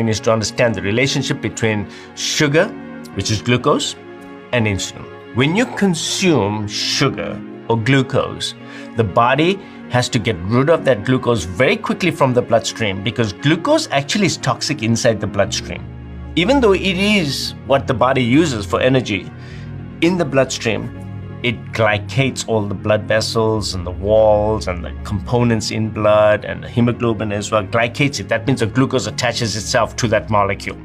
is to understand the relationship between sugar, which is glucose, and insulin. When you consume sugar or glucose, the body has to get rid of that glucose very quickly from the bloodstream because glucose actually is toxic inside the bloodstream. Even though it is what the body uses for energy, in the bloodstream, it glycates all the blood vessels and the walls and the components in blood, and the hemoglobin as well glycates it. That means the glucose attaches itself to that molecule.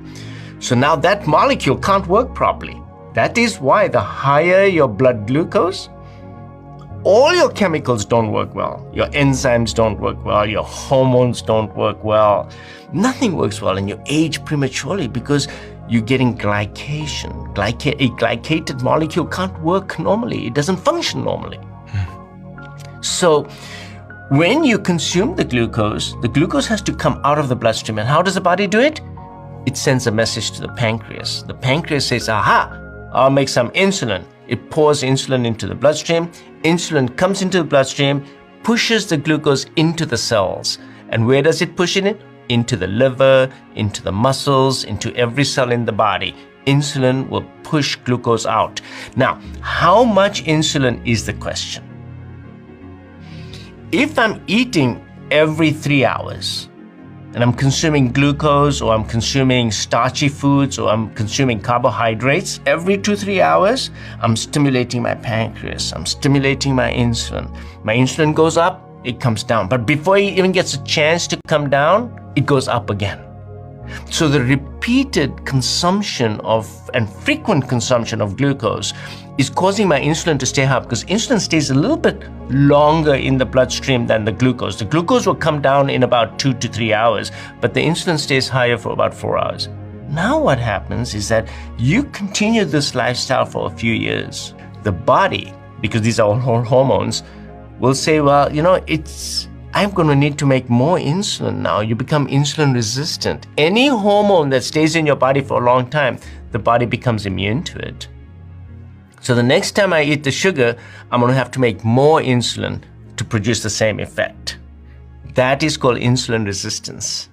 So now that molecule can't work properly. That is why the higher your blood glucose, all your chemicals don't work well. Your enzymes don't work well. Your hormones don't work well. Nothing works well, and you age prematurely because you're getting glycation. A glycated molecule can't work normally. It doesn't function normally. So when you consume the glucose has to come out of the bloodstream. And how does the body do it? It sends a message to the pancreas. The pancreas says, aha, I'll make some insulin. It pours insulin into the bloodstream. Insulin comes into the bloodstream, pushes the glucose into the cells. And where does it push it? Into the liver, into the muscles, into every cell in the body. Insulin will push glucose out. Now, how much insulin is the question? If I'm eating every 3 hours, and I'm consuming glucose, or I'm consuming starchy foods, or I'm consuming carbohydrates, every 2-3 hours, I'm stimulating my pancreas, I'm stimulating my insulin. My insulin goes up, it comes down. But before it even gets a chance to come down, it goes up again. So the repeated consumption and frequent consumption of glucose is causing my insulin to stay high, because insulin stays a little bit longer in the bloodstream than the glucose. The glucose will come down in about 2 to 3 hours, but the insulin stays higher for about 4 hours. Now what happens is that you continue this lifestyle for a few years. The body, because these are all hormones, will say, well, I'm going to need to make more insulin now. You become insulin resistant. Any hormone that stays in your body for a long time, the body becomes immune to it. So the next time I eat the sugar, I'm going to have to make more insulin to produce the same effect. That is called insulin resistance.